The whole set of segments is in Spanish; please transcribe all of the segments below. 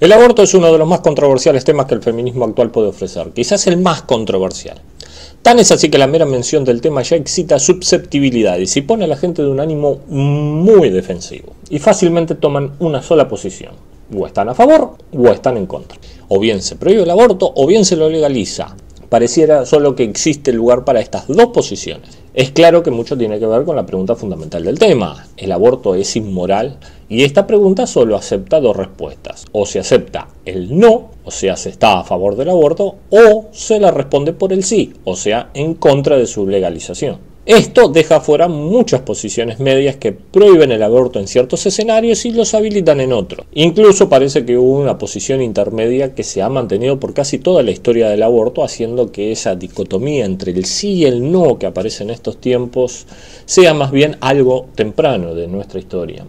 El aborto es uno de los más controversiales temas que el feminismo actual puede ofrecer, quizás el más controversial. Tan es así que la mera mención del tema ya excita susceptibilidades y pone a la gente de un ánimo muy defensivo, y fácilmente toman una sola posición, o están a favor o están en contra. O bien se prohíbe el aborto o bien se lo legaliza. Pareciera solo que existe lugar para estas dos posiciones. Es claro que mucho tiene que ver con la pregunta fundamental del tema. ¿El aborto es inmoral? Y esta pregunta solo acepta dos respuestas. O se acepta el no, o sea, se está a favor del aborto, o se la responde por el sí, o sea, en contra de su legalización. Esto deja fuera muchas posiciones medias que prohíben el aborto en ciertos escenarios y los habilitan en otros. Incluso parece que hubo una posición intermedia que se ha mantenido por casi toda la historia del aborto, haciendo que esa dicotomía entre el sí y el no que aparece en estos tiempos sea más bien algo temprano de nuestra historia.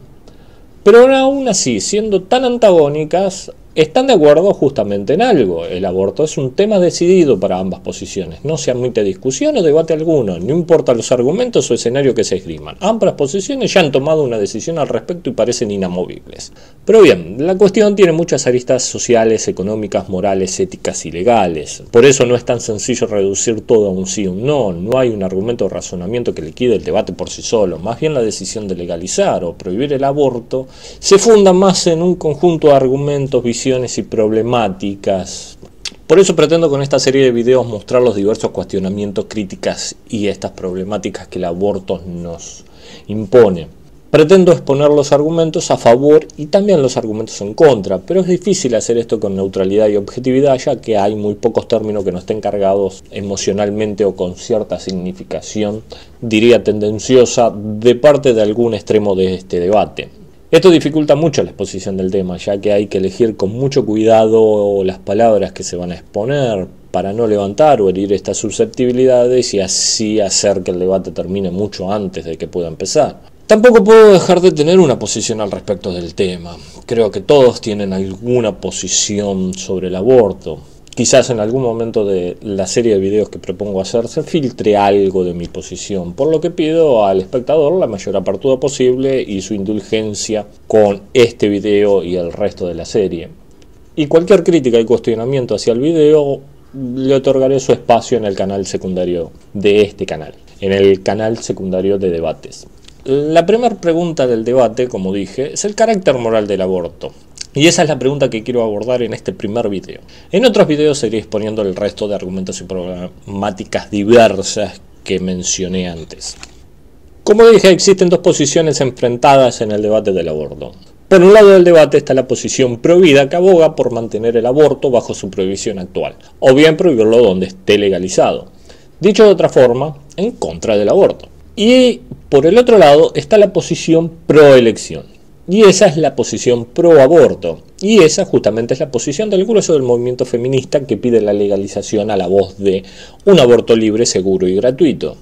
Pero aún así, siendo tan antagónicas, están de acuerdo justamente en algo. El aborto es un tema decidido para ambas posiciones. No se admite discusión o debate alguno, no importa los argumentos o escenarios que se esgriman. Ambas posiciones ya han tomado una decisión al respecto y parecen inamovibles. Pero bien, la cuestión tiene muchas aristas sociales, económicas, morales, éticas y legales. Por eso no es tan sencillo reducir todo a un sí o un no. No hay un argumento o razonamiento que liquide el debate por sí solo. Más bien la decisión de legalizar o prohibir el aborto se funda más en un conjunto de argumentos, visiones y problemáticas. Por eso pretendo con esta serie de videos mostrar los diversos cuestionamientos, críticas y estas problemáticas que el aborto nos impone. Pretendo exponer los argumentos a favor y también los argumentos en contra, pero es difícil hacer esto con neutralidad y objetividad, ya que hay muy pocos términos que no estén cargados emocionalmente o con cierta significación, diría tendenciosa, de parte de algún extremo de este debate. Esto dificulta mucho la exposición del tema, ya que hay que elegir con mucho cuidado las palabras que se van a exponer para no levantar o herir estas susceptibilidades y así hacer que el debate termine mucho antes de que pueda empezar. Tampoco puedo dejar de tener una posición al respecto del tema. Creo que todos tienen alguna posición sobre el aborto. Quizás en algún momento de la serie de videos que propongo hacer se filtre algo de mi posición, por lo que pido al espectador la mayor apertura posible y su indulgencia con este video y el resto de la serie. Y cualquier crítica y cuestionamiento hacia el video le otorgaré su espacio en el canal secundario de este canal, en el canal secundario de debates. La primera pregunta del debate, como dije, es el carácter moral del aborto. Y esa es la pregunta que quiero abordar en este primer video. En otros videos seguiré exponiendo el resto de argumentos y problemáticas diversas que mencioné antes. Como dije, existen dos posiciones enfrentadas en el debate del aborto. Por un lado del debate está la posición pro-vida que aboga por mantener el aborto bajo su prohibición actual, o bien prohibirlo donde esté legalizado. Dicho de otra forma, en contra del aborto. Y por el otro lado está la posición pro-elección. Y esa es la posición pro-aborto. Y esa justamente es la posición del grueso del movimiento feminista que pide la legalización a la voz de un aborto libre, seguro y gratuito.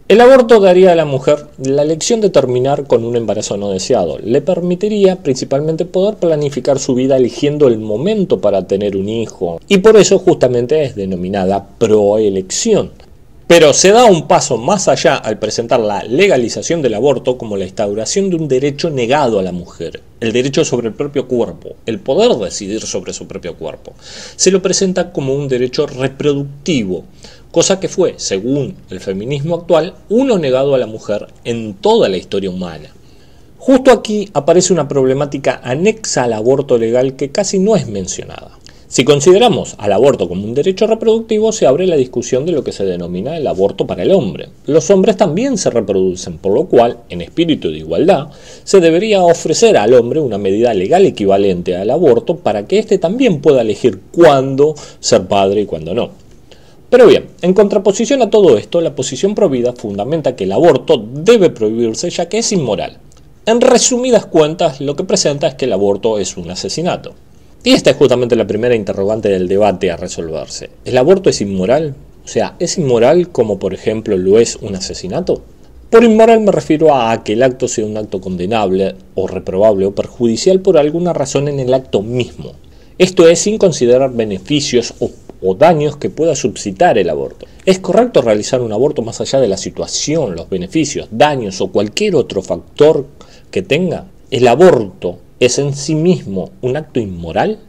El aborto daría a la mujer la elección de terminar con un embarazo no deseado. Le permitiría principalmente poder planificar su vida eligiendo el momento para tener un hijo. Y por eso justamente es denominada pro-elección. Pero se da un paso más allá al presentar la legalización del aborto como la instauración de un derecho negado a la mujer, el derecho sobre el propio cuerpo, el poder decidir sobre su propio cuerpo. Se lo presenta como un derecho reproductivo, cosa que fue, según el feminismo actual, uno negado a la mujer en toda la historia humana. Justo aquí aparece una problemática anexa al aborto legal que casi no es mencionada. Si consideramos al aborto como un derecho reproductivo, se abre la discusión de lo que se denomina el aborto para el hombre. Los hombres también se reproducen, por lo cual, en espíritu de igualdad, se debería ofrecer al hombre una medida legal equivalente al aborto para que éste también pueda elegir cuándo ser padre y cuándo no. Pero bien, en contraposición a todo esto, la posición provida fundamenta que el aborto debe prohibirse ya que es inmoral. En resumidas cuentas, lo que presenta es que el aborto es un asesinato. Y esta es justamente la primera interrogante del debate a resolverse. ¿El aborto es inmoral? O sea, ¿es inmoral como por ejemplo lo es un asesinato? Por inmoral me refiero a que el acto sea un acto condenable o reprobable o perjudicial por alguna razón en el acto mismo. Esto es sin considerar beneficios o daños que pueda suscitar el aborto. ¿Es correcto realizar un aborto más allá de la situación, los beneficios, daños o cualquier otro factor que tenga? ¿El aborto es en sí mismo un acto inmoral?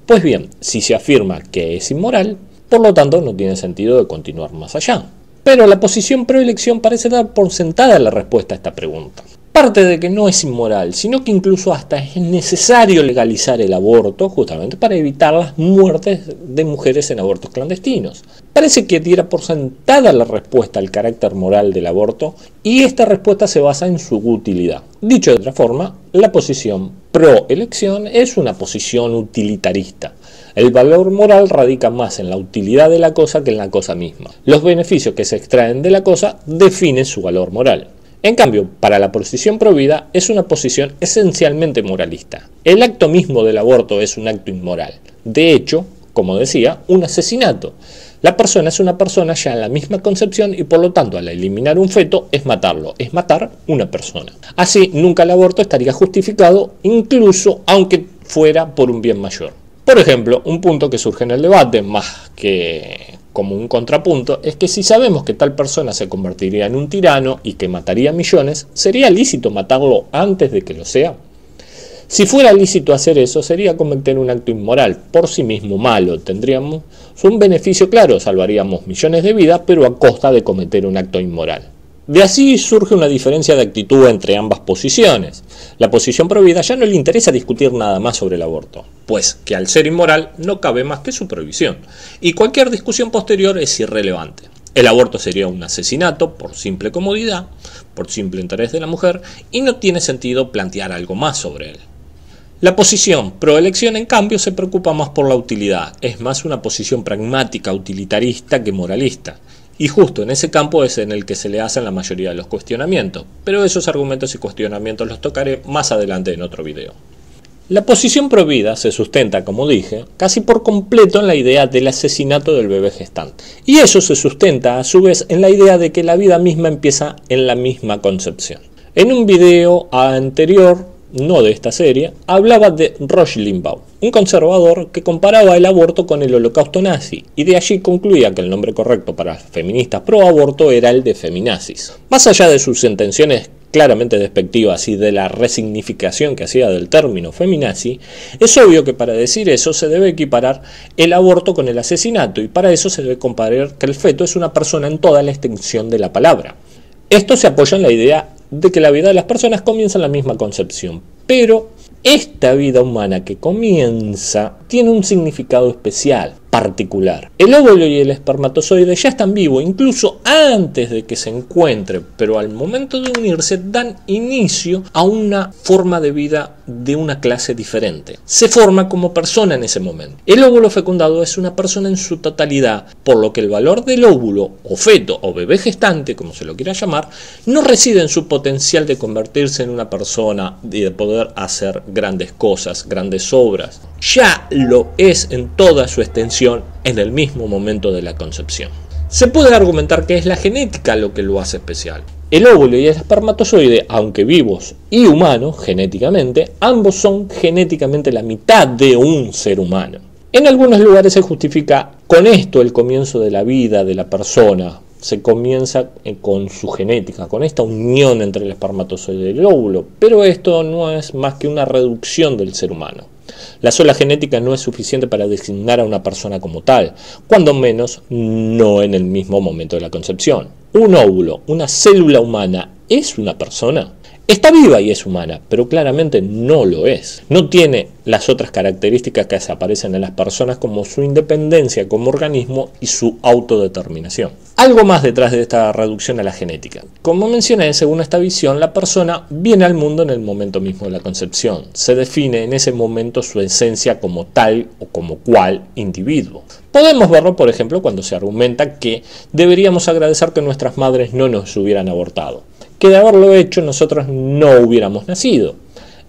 Pues bien, si se afirma que es inmoral, por lo tanto no tiene sentido de continuar más allá. Pero la posición proelección parece dar por sentada la respuesta a esta pregunta. Parte de que no es inmoral, sino que incluso hasta es necesario legalizar el aborto justamente para evitar las muertes de mujeres en abortos clandestinos. Parece que diera por sentada la respuesta al carácter moral del aborto y esta respuesta se basa en su utilidad. Dicho de otra forma, la posición pro-elección es una posición utilitarista. El valor moral radica más en la utilidad de la cosa que en la cosa misma. Los beneficios que se extraen de la cosa definen su valor moral. En cambio, para la posición provida es una posición esencialmente moralista. El acto mismo del aborto es un acto inmoral. De hecho, como decía, un asesinato. La persona es una persona ya en la misma concepción y por lo tanto al eliminar un feto es matarlo, es matar una persona. Así, nunca el aborto estaría justificado, incluso aunque fuera por un bien mayor. Por ejemplo, un punto que surge en el debate, más que como un contrapunto, es que si sabemos que tal persona se convertiría en un tirano y que mataría millones, ¿sería lícito matarlo antes de que lo sea? Si fuera lícito hacer eso, sería cometer un acto inmoral, por sí mismo malo. Tendríamos un beneficio claro, salvaríamos millones de vidas, pero a costa de cometer un acto inmoral. De así surge una diferencia de actitud entre ambas posiciones. La posición provida ya no le interesa discutir nada más sobre el aborto, pues que al ser inmoral no cabe más que su prohibición, y cualquier discusión posterior es irrelevante. El aborto sería un asesinato por simple comodidad, por simple interés de la mujer, y no tiene sentido plantear algo más sobre él. La posición proelección, en cambio, se preocupa más por la utilidad, es más una posición pragmática, utilitarista que moralista. Y justo en ese campo es en el que se le hacen la mayoría de los cuestionamientos, pero esos argumentos y cuestionamientos los tocaré más adelante en otro video. La posición provida se sustenta, como dije, casi por completo en la idea del asesinato del bebé gestante. Y eso se sustenta a su vez en la idea de que la vida misma empieza en la misma concepción. En un video anterior, no de esta serie, hablaba de Rush Limbaugh, un conservador que comparaba el aborto con el holocausto nazi, y de allí concluía que el nombre correcto para feministas pro aborto era el de feminazis. Más allá de sus intenciones claramente despectivas y de la resignificación que hacía del término feminazi, es obvio que para decir eso se debe equiparar el aborto con el asesinato, y para eso se debe comparar que el feto es una persona en toda la extensión de la palabra. Esto se apoya en la idea de que la vida de las personas comienza en la misma concepción, pero esta vida humana que comienza tiene un significado especial, particular. El óvulo y el espermatozoide ya están vivos, incluso antes de que se encuentren, pero al momento de unirse dan inicio a una forma de vida de una clase diferente. Se forma como persona en ese momento. El óvulo fecundado es una persona en su totalidad, por lo que el valor del óvulo, o feto, o bebé gestante, como se lo quiera llamar, no reside en su potencial de convertirse en una persona y de poder hacer grandes cosas, grandes obras. Ya lo es en toda su extensión en el mismo momento de la concepción. Se puede argumentar que es la genética lo que lo hace especial. El óvulo y el espermatozoide, aunque vivos y humanos genéticamente, ambos son genéticamente la mitad de un ser humano. En algunos lugares se justifica con esto el comienzo de la vida de la persona. Se comienza con su genética, con esta unión entre el espermatozoide y el óvulo, pero esto no es más que una reducción del ser humano. La sola genética no es suficiente para designar a una persona como tal, cuando menos no en el mismo momento de la concepción. Un óvulo, una célula humana, ¿es una persona? Está viva y es humana, pero claramente no lo es. No tiene las otras características que aparecen en las personas, como su independencia como organismo y su autodeterminación. Algo más detrás de esta reducción a la genética. Como mencioné, según esta visión, la persona viene al mundo en el momento mismo de la concepción. Se define en ese momento su esencia como tal o como cual individuo. Podemos verlo, por ejemplo, cuando se argumenta que deberíamos agradecer que nuestras madres no nos hubieran abortado, que de haberlo hecho nosotros no hubiéramos nacido.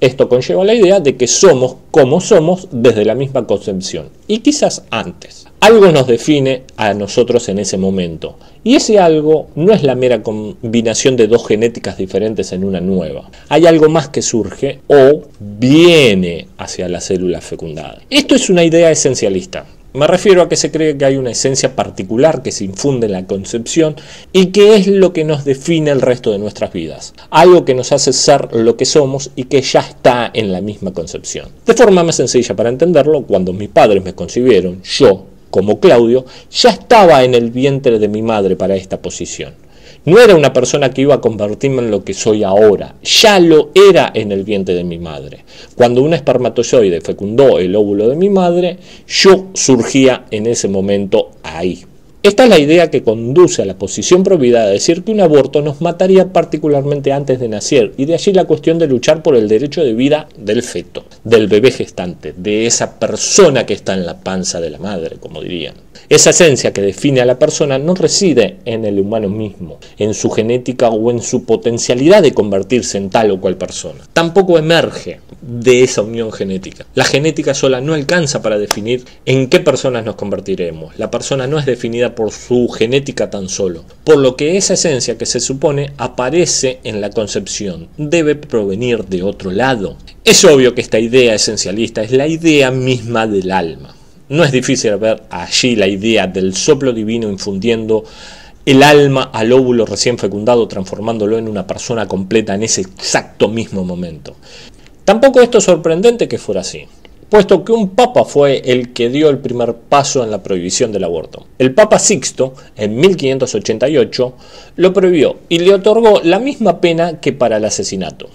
Esto conlleva la idea de que somos como somos desde la misma concepción, y quizás antes. Algo nos define a nosotros en ese momento, y ese algo no es la mera combinación de dos genéticas diferentes en una nueva. Hay algo más que surge o viene hacia la célula fecundada. Esto es una idea esencialista. Me refiero a que se cree que hay una esencia particular que se infunde en la concepción y que es lo que nos define el resto de nuestras vidas. Algo que nos hace ser lo que somos y que ya está en la misma concepción. De forma más sencilla para entenderlo, cuando mis padres me concibieron, yo, como Claudio, ya estaba en el vientre de mi madre para esta posición. No era una persona que iba a convertirme en lo que soy ahora, ya lo era en el vientre de mi madre. Cuando un espermatozoide fecundó el óvulo de mi madre, yo surgía en ese momento ahí. Esta es la idea que conduce a la posición provida de decir que un aborto nos mataría particularmente antes de nacer, y de allí la cuestión de luchar por el derecho de vida del feto, del bebé gestante, de esa persona que está en la panza de la madre, como dirían. Esa esencia que define a la persona no reside en el humano mismo, en su genética o en su potencialidad de convertirse en tal o cual persona. Tampoco emerge de esa unión genética. La genética sola no alcanza para definir en qué personas nos convertiremos. La persona no es definida por su genética tan solo, por lo que esa esencia que se supone aparece en la concepción debe provenir de otro lado. Es obvio que esta idea esencialista es la idea misma del alma. No es difícil ver allí la idea del soplo divino infundiendo el alma al óvulo recién fecundado, transformándolo en una persona completa en ese exacto mismo momento. Tampoco esto es sorprendente que fuera así, puesto que un papa fue el que dio el primer paso en la prohibición del aborto. El Papa Sixto, en 1588, lo prohibió y le otorgó la misma pena que para el asesinato.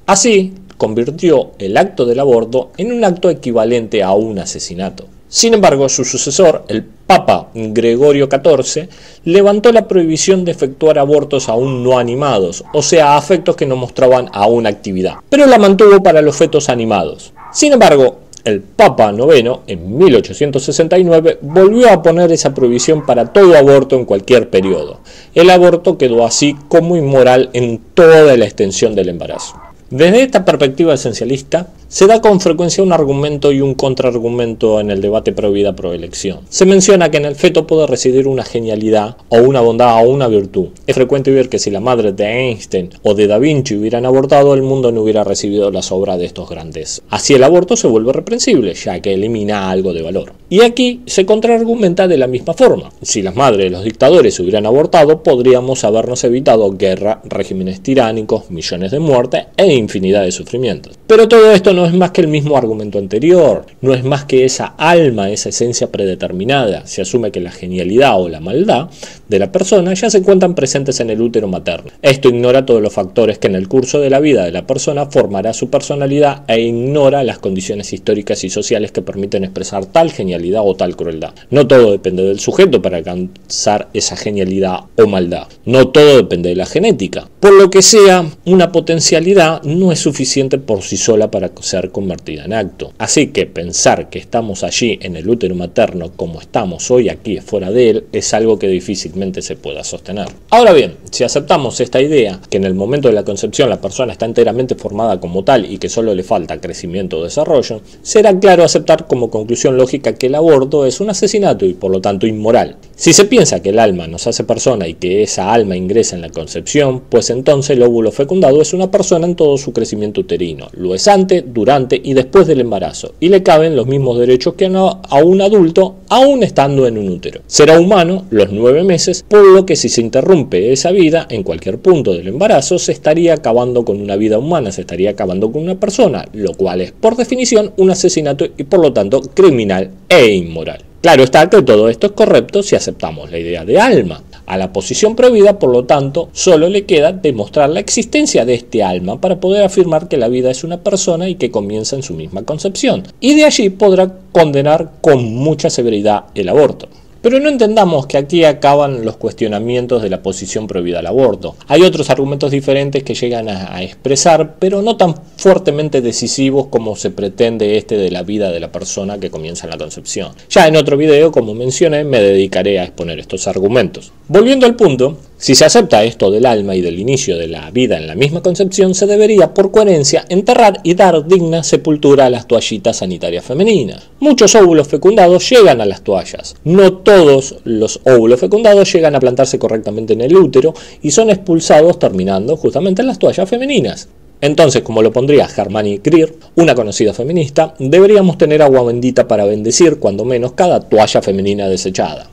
Así, convirtió el acto del aborto en un acto equivalente a un asesinato. Sin embargo, su sucesor, el Papa Gregorio XIV, levantó la prohibición de efectuar abortos aún no animados, o sea, a fetos que no mostraban aún actividad, pero la mantuvo para los fetos animados. Sin embargo, el Papa IX, en 1869, volvió a poner esa prohibición para todo aborto en cualquier periodo. El aborto quedó así como inmoral en toda la extensión del embarazo. Desde esta perspectiva esencialista, se da con frecuencia un argumento y un contraargumento en el debate pro vida pro elección. Se menciona que en el feto puede residir una genialidad o una bondad o una virtud. Es frecuente ver que si la madre de Einstein o de Da Vinci hubieran abortado, el mundo no hubiera recibido las obras de estos grandes. Así el aborto se vuelve reprensible, ya que elimina algo de valor. Y aquí se contraargumenta de la misma forma. Si las madres de los dictadores hubieran abortado, podríamos habernos evitado guerra, regímenes tiránicos, millones de muertes e infinidad de sufrimientos. Pero todo esto no es más que el mismo argumento anterior, no es más que esa alma, esa esencia predeterminada. Se asume que la genialidad o la maldad de la persona ya se encuentran presentes en el útero materno. Esto ignora todos los factores que en el curso de la vida de la persona formará su personalidad e ignora las condiciones históricas y sociales que permiten expresar tal genialidad o tal crueldad. No todo depende del sujeto para alcanzar esa genialidad o maldad. No todo depende de la genética. Por lo que sea, una potencialidad no es suficiente por sí sola para ser convertida en acto. Así que pensar que estamos allí en el útero materno como estamos hoy aquí fuera de él es algo que difícilmente se pueda sostener. Ahora bien, si aceptamos esta idea que en el momento de la concepción la persona está enteramente formada como tal y que solo le falta crecimiento o desarrollo, será claro aceptar como conclusión lógica que el aborto es un asesinato y por lo tanto inmoral. Si se piensa que el alma nos hace persona y que esa alma ingresa en la concepción, pues entonces el óvulo fecundado es una persona en todo su crecimiento uterino. Lo es antes, durante y después del embarazo, y le caben los mismos derechos que a un adulto aún estando en un útero. Será humano los 9 meses, por lo que si se interrumpe esa vida en cualquier punto del embarazo, se estaría acabando con una vida humana, se estaría acabando con una persona, lo cual es por definición un asesinato y por lo tanto criminal e inmoral. Claro está que todo esto es correcto si aceptamos la idea de alma. A la posición provida, por lo tanto, solo le queda demostrar la existencia de este alma para poder afirmar que la vida es una persona y que comienza en su misma concepción. Y de allí podrá condenar con mucha severidad el aborto. Pero no entendamos que aquí acaban los cuestionamientos de la posición prohibida al aborto. Hay otros argumentos diferentes que llegan a expresar, pero no tan fuertemente decisivos como se pretende este de la vida de la persona que comienza en la concepción. Ya en otro video, como mencioné, me dedicaré a exponer estos argumentos. Volviendo al punto, si se acepta esto del alma y del inicio de la vida en la misma concepción, se debería, por coherencia, enterrar y dar digna sepultura a las toallitas sanitarias femeninas. Muchos óvulos fecundados llegan a las toallas. No todos los óvulos fecundados llegan a plantarse correctamente en el útero y son expulsados terminando justamente en las toallas femeninas. Entonces, como lo pondría Hermione Greer, una conocida feminista, deberíamos tener agua bendita para bendecir, cuando menos, cada toalla femenina desechada.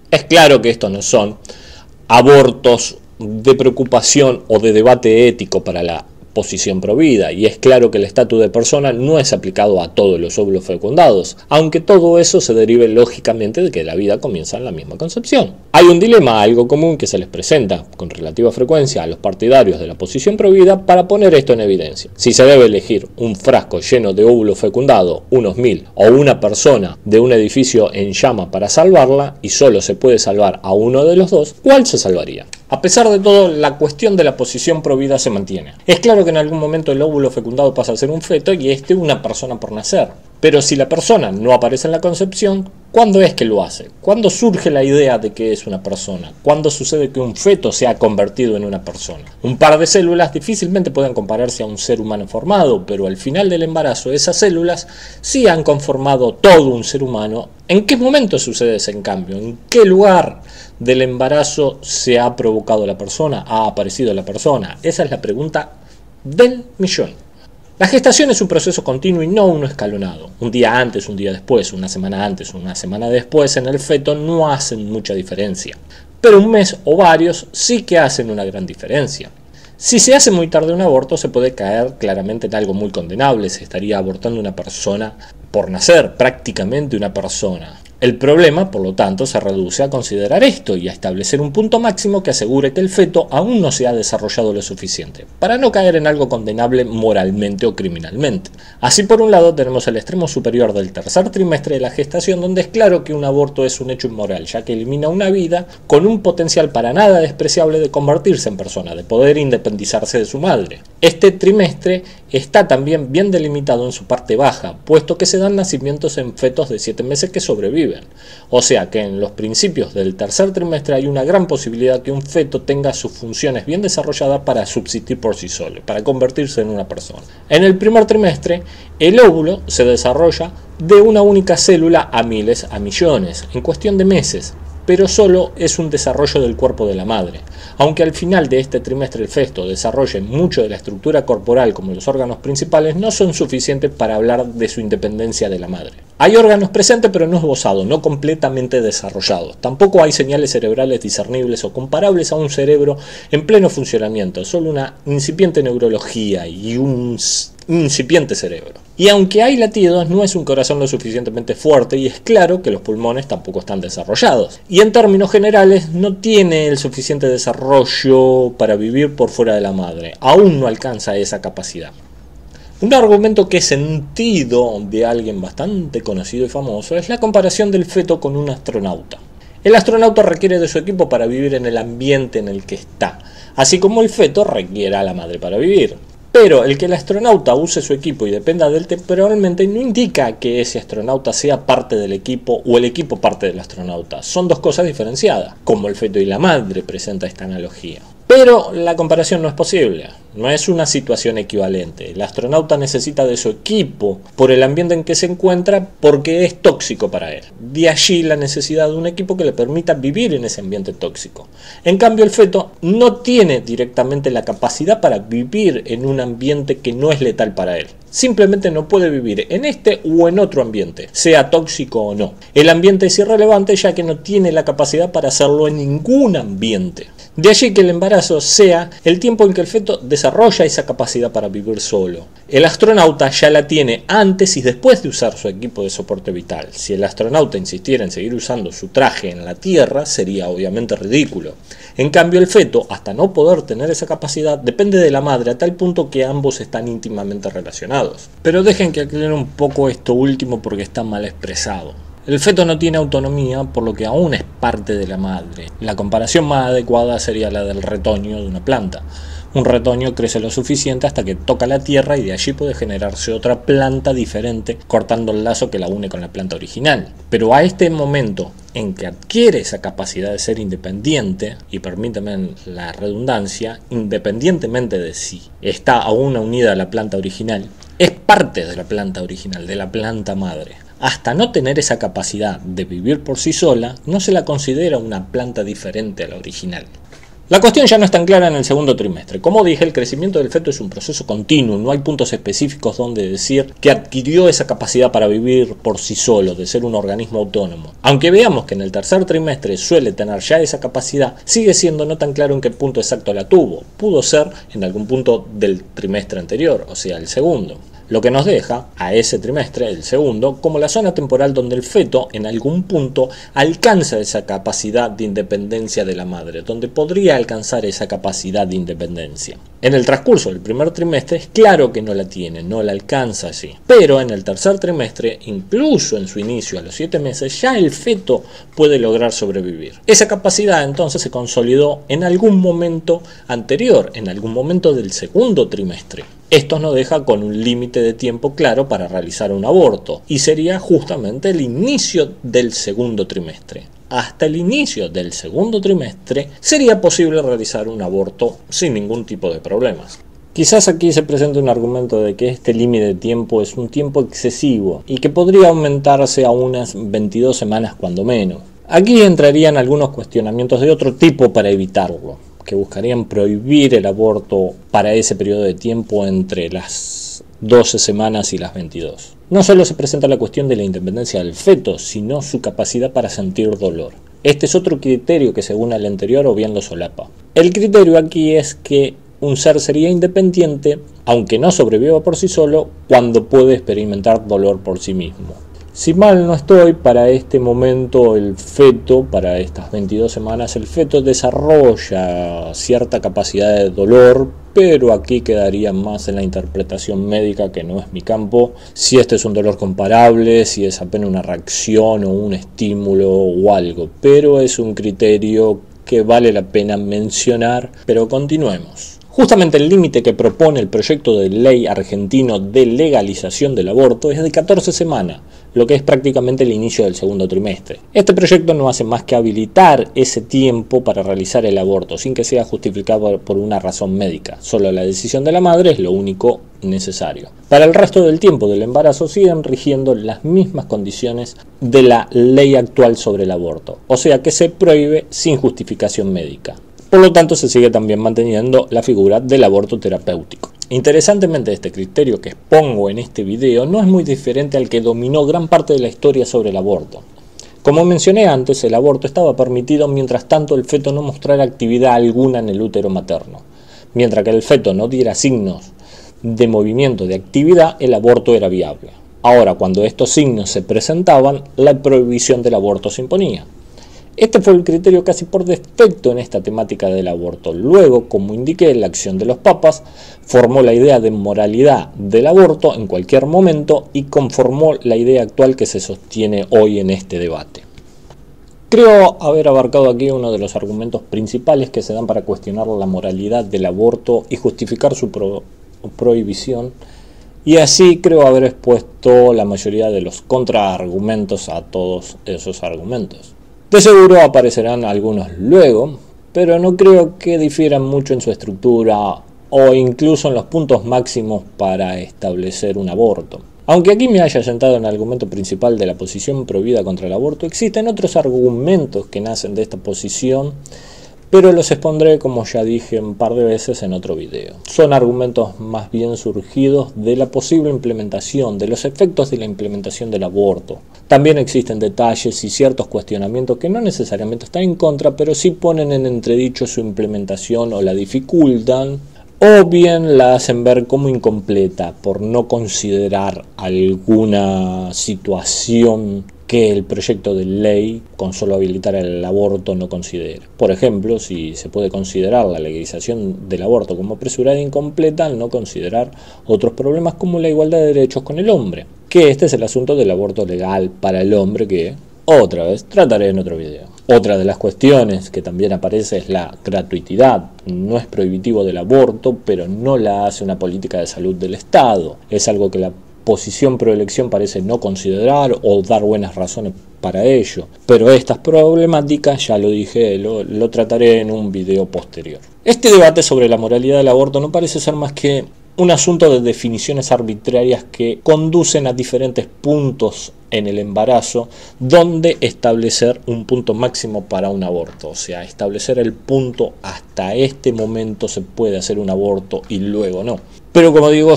Es claro que estos no son abortos de preocupación o de debate ético para la posición provida, y es claro que el estatus de persona no es aplicado a todos los óvulos fecundados, aunque todo eso se derive lógicamente de que la vida comienza en la misma concepción. Hay un dilema algo común que se les presenta con relativa frecuencia a los partidarios de la posición provida para poner esto en evidencia. Si se debe elegir un frasco lleno de óvulos fecundados, unos 1000, o una persona de un edificio en llama para salvarla, y solo se puede salvar a uno de los dos, ¿cuál se salvaría? A pesar de todo, la cuestión de la posición provida se mantiene. Es claro que en algún momento el óvulo fecundado pasa a ser un feto y una persona por nacer. Pero si la persona no aparece en la concepción, ¿cuándo es que lo hace? ¿Cuándo surge la idea de que es una persona? ¿Cuándo sucede que un feto se ha convertido en una persona? Un par de células difícilmente pueden compararse a un ser humano formado, pero al final del embarazo esas células sí han conformado todo un ser humano. ¿En qué momento sucede ese cambio? ¿En qué lugar del embarazo se ha provocado la persona? ¿Ha aparecido la persona? Esa es la pregunta del millón. La gestación es un proceso continuo y no uno escalonado. Un día antes, un día después, una semana antes, una semana después en el feto no hacen mucha diferencia. Pero un mes o varios sí que hacen una gran diferencia. Si se hace muy tarde un aborto, se puede caer claramente en algo muy condenable. Se estaría abortando una persona por nacer, prácticamente una persona. El problema, por lo tanto, se reduce a considerar esto y a establecer un punto máximo que asegure que el feto aún no se ha desarrollado lo suficiente, para no caer en algo condenable moralmente o criminalmente. Así, por un lado, tenemos el extremo superior del tercer trimestre de la gestación, donde es claro que un aborto es un hecho inmoral, ya que elimina una vida con un potencial para nada despreciable de convertirse en persona, de poder independizarse de su madre. Este trimestre está también bien delimitado en su parte baja, puesto que se dan nacimientos en fetos de 7 meses que sobreviven. O sea que en los principios del tercer trimestre hay una gran posibilidad que un feto tenga sus funciones bien desarrolladas para subsistir por sí solo, para convertirse en una persona. En el primer trimestre, el óvulo se desarrolla de una única célula a miles, a millones, en cuestión de meses, pero solo es un desarrollo del cuerpo de la madre. Aunque al final de este trimestre el feto desarrolle mucho de la estructura corporal como los órganos principales, no son suficientes para hablar de su independencia de la madre. Hay órganos presentes pero no esbozados, no completamente desarrollados. Tampoco hay señales cerebrales discernibles o comparables a un cerebro en pleno funcionamiento, solo una incipiente neurología y un incipiente cerebro. Y aunque hay latidos, no es un corazón lo suficientemente fuerte y es claro que los pulmones tampoco están desarrollados. Y en términos generales no tiene el suficiente desarrollo para vivir por fuera de la madre. Aún no alcanza esa capacidad. Un argumento que he sentido de alguien bastante conocido y famoso es la comparación del feto con un astronauta. El astronauta requiere de su equipo para vivir en el ambiente en el que está, así como el feto requiere a la madre para vivir. Pero el que el astronauta use su equipo y dependa de él temporalmente no indica que ese astronauta sea parte del equipo o el equipo parte del astronauta. Son dos cosas diferenciadas, como el feto y la madre presenta esta analogía. Pero la comparación no es posible, no es una situación equivalente. El astronauta necesita de su equipo por el ambiente en que se encuentra porque es tóxico para él. De allí la necesidad de un equipo que le permita vivir en ese ambiente tóxico. En cambio el feto no tiene directamente la capacidad para vivir en un ambiente que no es letal para él. Simplemente no puede vivir en este o en otro ambiente, sea tóxico o no. El ambiente es irrelevante ya que no tiene la capacidad para hacerlo en ningún ambiente. De allí que el embarazo sea el tiempo en que el feto desarrolla esa capacidad para vivir solo. El astronauta ya la tiene antes y después de usar su equipo de soporte vital. Si el astronauta insistiera en seguir usando su traje en la Tierra, sería obviamente ridículo. En cambio el feto, hasta no poder tener esa capacidad, depende de la madre a tal punto que ambos están íntimamente relacionados. Pero dejen que aclare un poco esto último porque está mal expresado. El feto no tiene autonomía, por lo que aún es parte de la madre. La comparación más adecuada sería la del retoño de una planta. Un retoño crece lo suficiente hasta que toca la tierra y de allí puede generarse otra planta diferente, cortando el lazo que la une con la planta original. Pero a este momento en que adquiere esa capacidad de ser independiente, y permítame la redundancia, independientemente de si está aún unida a la planta original, es parte de la planta original, de la planta madre. Hasta no tener esa capacidad de vivir por sí sola, no se la considera una planta diferente a la original. La cuestión ya no es tan clara en el segundo trimestre. Como dije, el crecimiento del feto es un proceso continuo, no hay puntos específicos donde decir que adquirió esa capacidad para vivir por sí solo, de ser un organismo autónomo. Aunque veamos que en el tercer trimestre suele tener ya esa capacidad, sigue siendo no tan claro en qué punto exacto la tuvo. Pudo ser en algún punto del trimestre anterior, o sea, el segundo. Lo que nos deja a ese trimestre, el segundo, como la zona temporal donde el feto en algún punto alcanza esa capacidad de independencia de la madre, donde podría alcanzar esa capacidad de independencia. En el transcurso del primer trimestre es claro que no la tiene, no la alcanza allí. Pero en el tercer trimestre, incluso en su inicio a los 7 meses, ya el feto puede lograr sobrevivir. Esa capacidad entonces se consolidó en algún momento anterior, en algún momento del segundo trimestre. Esto nos deja con un límite de tiempo claro para realizar un aborto, y sería justamente el inicio del segundo trimestre. Hasta el inicio del segundo trimestre sería posible realizar un aborto sin ningún tipo de problemas. Quizás aquí se presente un argumento de que este límite de tiempo es un tiempo excesivo y que podría aumentarse a unas 22 semanas cuando menos. Aquí entrarían algunos cuestionamientos de otro tipo para evitarlo, que buscarían prohibir el aborto para ese periodo de tiempo entre las 12 semanas y las 22. No solo se presenta la cuestión de la independencia del feto, sino su capacidad para sentir dolor. Este es otro criterio que según el anterior o bien lo solapa. El criterio aquí es que un ser sería independiente, aunque no sobreviva por sí solo, cuando puede experimentar dolor por sí mismo. Si mal no estoy, para este momento el feto, para estas 22 semanas, el feto desarrolla cierta capacidad de dolor, pero aquí quedaría más en la interpretación médica, que no es mi campo, si este es un dolor comparable, si es apenas una reacción o un estímulo o algo, pero es un criterio que vale la pena mencionar, pero continuemos. Justamente el límite que propone el proyecto de ley argentino de legalización del aborto es de 14 semanas, lo que es prácticamente el inicio del segundo trimestre. Este proyecto no hace más que habilitar ese tiempo para realizar el aborto, sin que sea justificado por una razón médica. Solo la decisión de la madre es lo único necesario. Para el resto del tiempo del embarazo siguen rigiendo las mismas condiciones de la ley actual sobre el aborto, o sea que se prohíbe sin justificación médica. Por lo tanto, se sigue también manteniendo la figura del aborto terapéutico. Interesantemente, este criterio que expongo en este video no es muy diferente al que dominó gran parte de la historia sobre el aborto. Como mencioné antes, el aborto estaba permitido mientras tanto el feto no mostrara actividad alguna en el útero materno. Mientras que el feto no diera signos de movimiento de actividad, el aborto era viable. Ahora, cuando estos signos se presentaban, la prohibición del aborto se imponía. Este fue el criterio casi por defecto en esta temática del aborto. Luego, como indiqué, la acción de los papas formó la idea de moralidad del aborto en cualquier momento y conformó la idea actual que se sostiene hoy en este debate. Creo haber abarcado aquí uno de los argumentos principales que se dan para cuestionar la moralidad del aborto y justificar su prohibición, y así creo haber expuesto la mayoría de los contraargumentos a todos esos argumentos. De seguro aparecerán algunos luego, pero no creo que difieran mucho en su estructura o incluso en los puntos máximos para establecer un aborto. Aunque aquí me haya sentado en el argumento principal de la posición prohibida contra el aborto, existen otros argumentos que nacen de esta posición, pero los expondré, como ya dije un par de veces, en otro video. Son argumentos más bien surgidos de la posible implementación, de los efectos de la implementación del aborto. También existen detalles y ciertos cuestionamientos que no necesariamente están en contra, pero sí ponen en entredicho su implementación o la dificultan, o bien la hacen ver como incompleta por no considerar alguna situación que el proyecto de ley con solo habilitar el aborto no considera. Por ejemplo, si se puede considerar la legalización del aborto como apresurada e incompleta al no considerar otros problemas como la igualdad de derechos con el hombre, que este es el asunto del aborto legal para el hombre que, otra vez, trataré en otro video. Otra de las cuestiones que también aparece es la gratuitidad. No es prohibitivo del aborto, pero no la hace una política de salud del Estado. Es algo que la posición proelección parece no considerar o dar buenas razones para ello. Pero estas problemáticas, ya lo dije, lo trataré en un video posterior. Este debate sobre la moralidad del aborto no parece ser más que un asunto de definiciones arbitrarias que conducen a diferentes puntos en el embarazo, donde establecer un punto máximo para un aborto, o sea, establecer el punto hasta este momento se puede hacer un aborto y luego no. Pero como digo,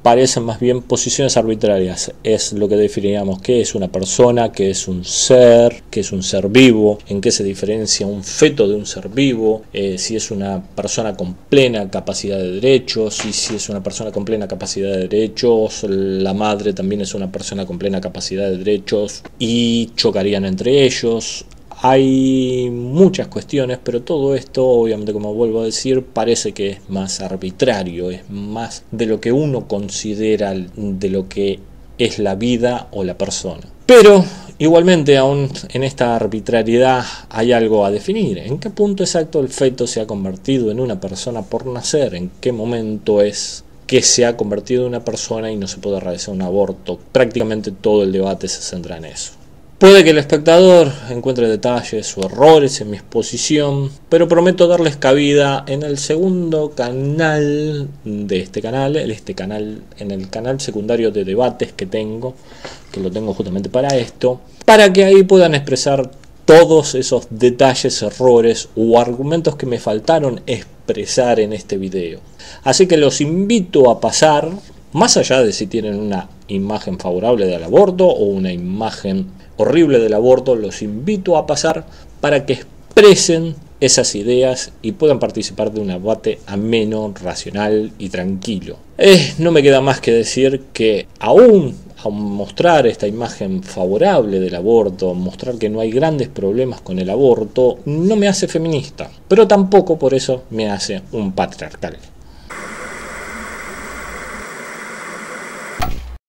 parecen más bien posiciones arbitrarias. Es lo que definiríamos qué es una persona, qué es un ser vivo, en qué se diferencia un feto de un ser vivo, si es una persona con plena capacidad de derechos, y si es una persona con plena capacidad de derechos, la madre también es una persona con plena capacidad de derechos y chocarían entre ellos. Hay muchas cuestiones, pero todo esto, obviamente, como vuelvo a decir, parece que es más arbitrario, es más de lo que uno considera de lo que es la vida o la persona. Pero igualmente, aún en esta arbitrariedad hay algo a definir. ¿En qué punto exacto el feto se ha convertido en una persona por nacer? ¿En qué momento es que se ha convertido en una persona y no se puede realizar un aborto? Prácticamente todo el debate se centra en eso. Puede que el espectador encuentre detalles o errores en mi exposición, pero prometo darles cabida en el segundo canal de este canal, en el canal secundario de debates que lo tengo justamente para esto, para que ahí puedan expresar todos esos detalles, errores o argumentos que me faltaron expresar en este video. Así que los invito a pasar, más allá de si tienen una imagen favorable del aborto o una imagen horrible del aborto, los invito a pasar para que expresen esas ideas y puedan participar de un debate ameno, racional y tranquilo. No me queda más que decir que aún a mostrar esta imagen favorable del aborto, mostrar que no hay grandes problemas con el aborto, no me hace feminista, pero tampoco por eso me hace un patriarcal.